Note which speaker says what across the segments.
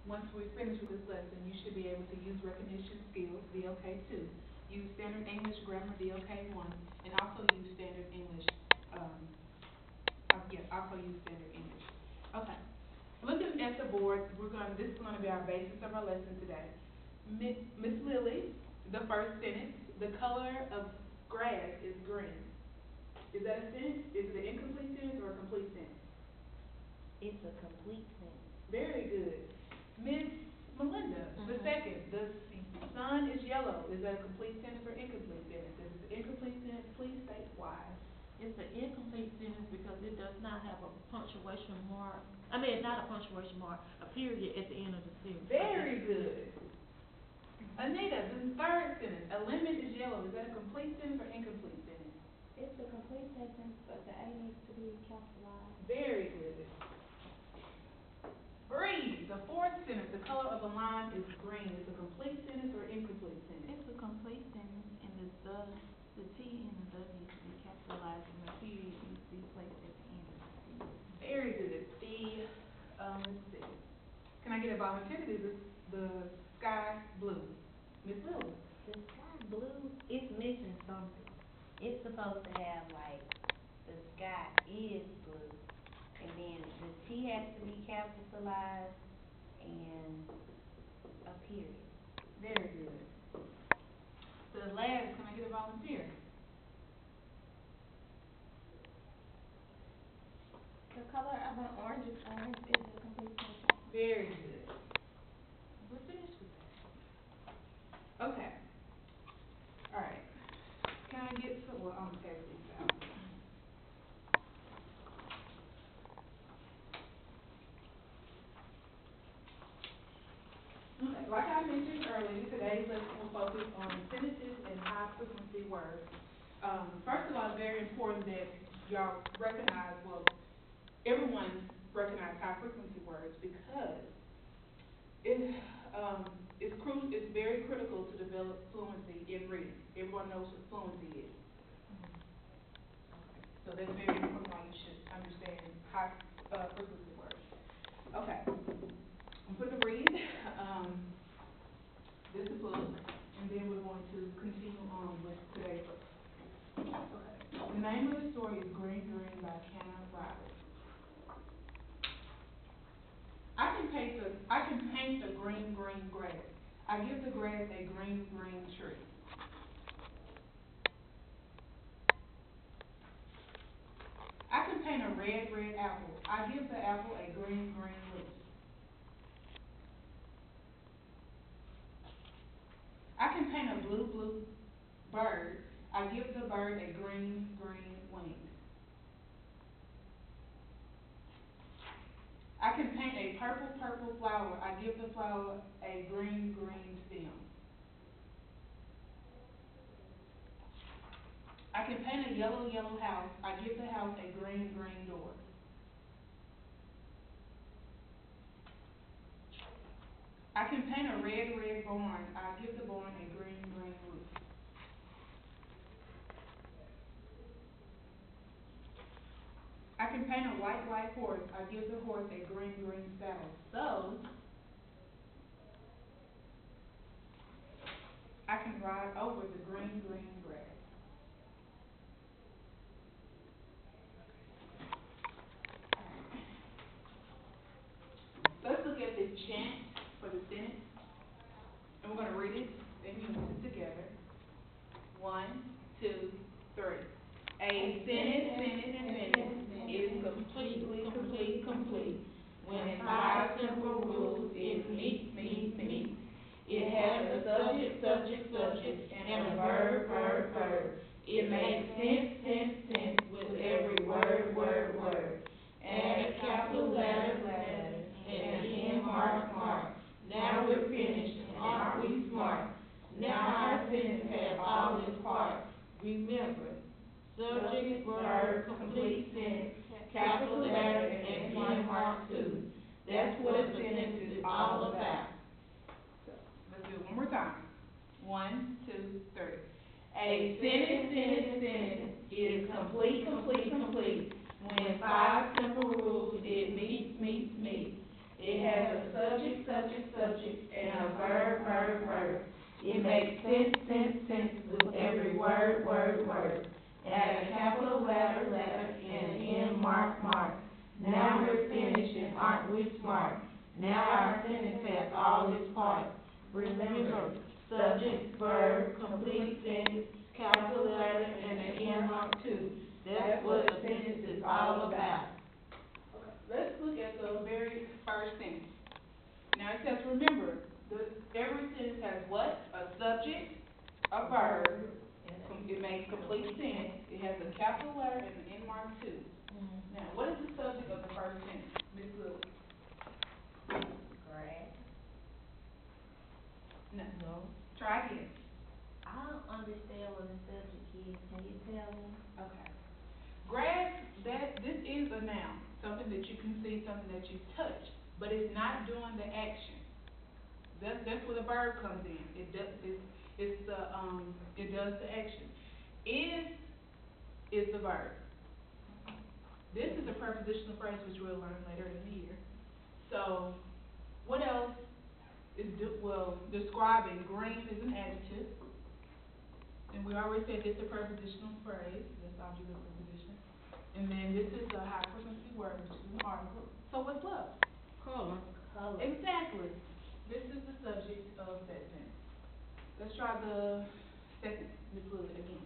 Speaker 1: Once we finish with this lesson, you should be able to use recognition skills, VLK 2, use standard English grammar, VLK 1, and also use standard English, um, also use standard English. Okay. Looking at the board, this is gonna be our basis of our lesson today. Miss Lily, the first sentence, the color of grass is green. Is that a sentence? Is it an incomplete sentence or a complete sentence?
Speaker 2: It's a complete sentence.
Speaker 1: Very good. Miss Melinda, the second, the sun is yellow. Is that a complete sentence or incomplete sentence? If it's an incomplete sentence, please state why.
Speaker 2: It's an incomplete sentence because it does not have a punctuation mark. I mean, not a punctuation mark, a period at the end of the sentence.
Speaker 1: Very good. Anita, the third sentence, a lemon is yellow. Is that a complete sentence or incomplete sentence?
Speaker 3: It's a complete sentence, but the A needs to be capitalized.
Speaker 1: Very good. Bree, the fourth sentence, the color of a lime is green. Is it a complete sentence or incomplete sentence?
Speaker 4: It's a complete sentence, and the T and the needs to be capitalized, and the period needs to be placed at the end of the sentence.
Speaker 1: Very good. Let's see. Can I get a volunteer to do the sky blue? Miss Lily.
Speaker 2: The sky blue is missing something. It's supposed to have like the sky is blue, and then the T has to be capitalized and a period.
Speaker 1: Very good. The last, can I get a volunteer?
Speaker 3: The color of an orange is orange is a complete sentence.
Speaker 1: Very good. We're finished with that. Okay. All right. Can I get some? Well, I'm gonna pass these out. Okay. Like I mentioned earlier, today's lesson will focus on sentences and high frequency words. First of all, it's very important that y'all recognize, well, everyone recognize high frequency words because it's very critical to develop fluency in reading. Everyone knows what fluency is. So that's very important why you should understand high frequency words. Okay. I'm going to read this book, and then we're going to continue on with today's book. Okay. The name of the story is Green Green by Hannah Riley. I can paint the green grass. I give the grass a green tree. I can paint a red apple. I give the apple a green leaf. I can paint a blue bird. I give the bird a green wing. I can paint a purple flower. I give the flower a green stem. I can paint a yellow house. I give the house a green door. I can paint a red barn. I give the barn a green roof. I can paint a white horse. I give the horse a green saddle. So, I can ride over the green grass. Let's look at the chant for the sentence, and we're going to read it in unison together. 1, 2, 3. A sentence is complete. When in 5 simple rules it meets. It has a subject, and a verb. It makes sense with every word. Add a capital letter, and end mark. Now we're finished, and aren't we smart? Now our sentence has all its parts. Remember, subject, verb, complete sentence, capital letter, and end mark too. That's what a sentence is all about. So, let's do it one more time. 1, 2, 3. A sentence is complete. When 5 simple rules it meets. It has a subject, subject, subject, and a verb, verb, verb. It makes sense, sense, sense with every word, word, word. Add a capital letter, letter, and an end mark, mark. Now we're finished and aren't we smart? Now our sentence has all its parts. Remember, subject, verb, complete sentence, capital letter, and an end mark too. That's what a sentence is all about. Okay, let's look at the very first sentence. Now it says, remember, every sentence has what? A subject, a verb. It makes complete sense. It has a capital letter and an end mark too. Now, what is the subject of the first sentence, Miss Lily?
Speaker 2: Grass.
Speaker 1: No. Try again.
Speaker 2: I don't understand what the subject is. Can you tell me?
Speaker 1: Okay. Grass, this is a noun, something that you can see, something that you touch, but it's not doing the action. That's where the verb comes in. It does the action. Is the verb. This is a prepositional phrase which we'll learn later in the year. So, what else is describing? Green is an adjective, and we already said this is a prepositional phrase. That's object of preposition. And then this is a high frequency word, which is an article. So what's love?
Speaker 2: Color.
Speaker 1: Exactly. This is the subject of that sentence. Let's try the second Miss Lily again.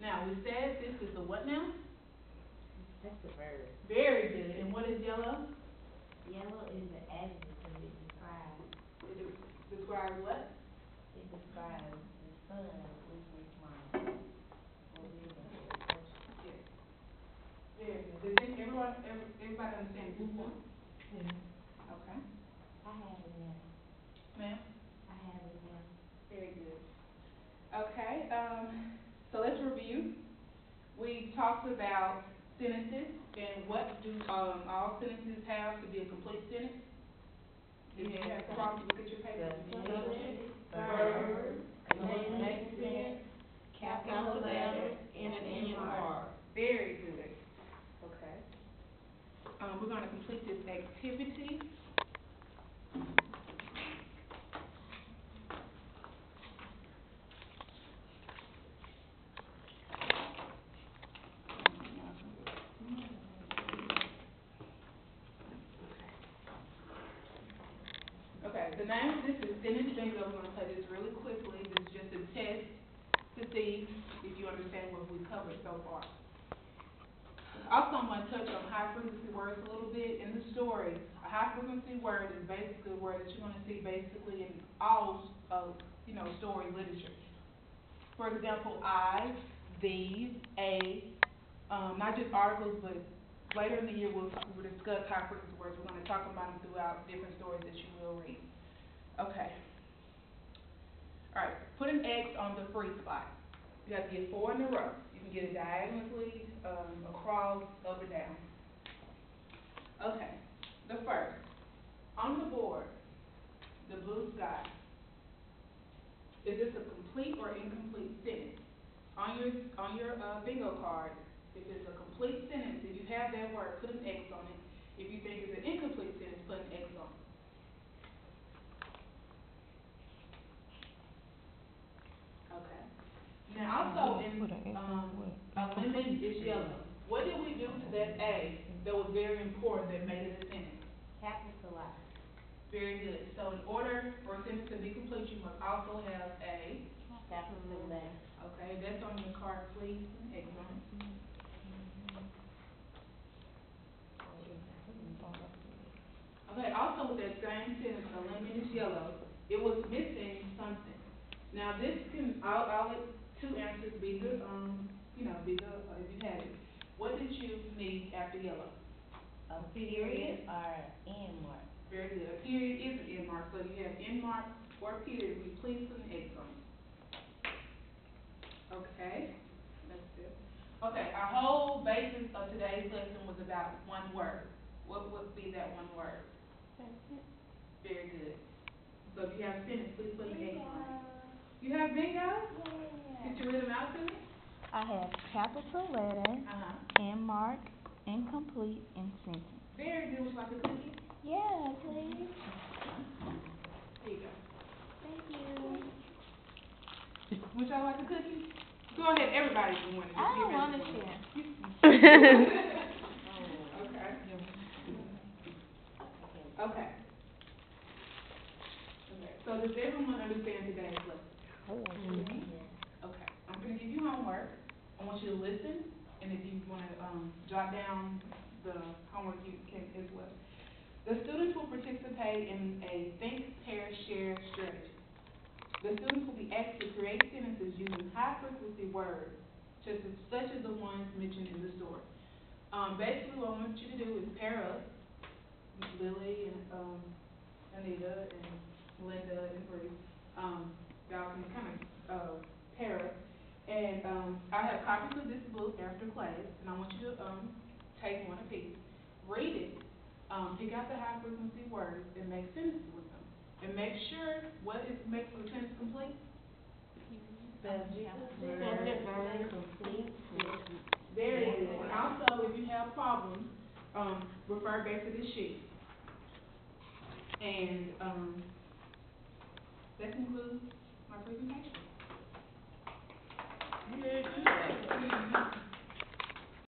Speaker 1: Now we said this is the what now?
Speaker 2: That's the verb.
Speaker 1: Very good. And what is yellow?
Speaker 2: Yellow is the adjective. It describes.
Speaker 1: It describes what?
Speaker 2: It describes the sun, which is mine.
Speaker 1: Yes. Very good. Does everybody understand this point?
Speaker 2: Yeah.
Speaker 1: Okay.
Speaker 2: I have it now.
Speaker 1: Ma'am?
Speaker 2: I have it now.
Speaker 1: Very good. Okay, so let's review. We talked about sentences and what do all sentences have to be a complete sentence. If you have problems, look at your paper.
Speaker 2: Subject,
Speaker 1: Verb,
Speaker 2: complete sentence,
Speaker 1: capital letter, and an end mark. Very good. Okay. We're going to complete this activity. Okay, the name of this is sentence bingo. We're going to play this really quickly. This is just a test to see if you understand what we've covered so far. Also, I'm going to touch on high frequency words a little bit. In the story, a high frequency word is basically a word that you're going to see basically in all of, story literature. For example, I, these, a, not just articles, but later in the year we'll discuss high frequency words. We're going to talk about them throughout different stories that you will read. Okay. All right. Put an X on the free spot. You have to get 4 in a row. You can get it diagonally, across, up and down. Okay. The first. On the board, the blue sky. Is this a complete or incomplete sentence? On your bingo card, if it's a complete sentence, if you have that word, put an X on it. If you think it's an incomplete sentence, put an X on it. Okay. Now also in a lemon is yellow. What did we do to that A that was very important that made it a sentence?
Speaker 2: Capitalize.
Speaker 1: Very good. So in order for a sentence to be complete, you must also have a
Speaker 2: Capital letter.
Speaker 1: okay, that's on your card, please. X on it. Okay, also with that same sentence, a lemon is yellow, it was missing something. Now this I'll let 2 answers be the, if you have it. What did you need after yellow?
Speaker 2: A period or end mark.
Speaker 1: Very good. A period is an end mark, so you have end mark or period, will you please put an X on it? Okay, that's good. Okay, our whole basis of today's lesson was about one word. What would be that one word? Very good. So if you have sentence, please put an X on it. You have bingo?
Speaker 2: Yeah.
Speaker 1: Could you read them out to me?
Speaker 4: I have capital letter, end mark, incomplete, and sentence.
Speaker 1: Very good. Would you like a cookie?
Speaker 4: Yeah, please.
Speaker 1: Would y'all like a cookie? Go ahead, everybody can win it.
Speaker 4: I don't wanna share.
Speaker 1: Okay. Okay. Okay, so does everyone understand today's lesson? Okay, I'm gonna give you homework. I want you to listen, and if you wanna, jot down the homework, you can as well. The students will participate in a think, pair, share strategy. The students will be asked to create sentences using high-frequency words, such as the ones mentioned in the story. Basically, what I want you to do is pair up, Lily and, Anita and Melinda and Bree. Y'all can kind of, pair up. And, I have copies of this book after class, and I want you to, take one apiece, read it, pick out the high-frequency words, and make sentences with them. And make sure, what makes the sentence complete?
Speaker 2: Subject,
Speaker 1: Subject,
Speaker 2: verb, complete,
Speaker 1: There it is. And also, if you have problems, refer back to this sheet. And, that concludes my presentation.
Speaker 2: Good.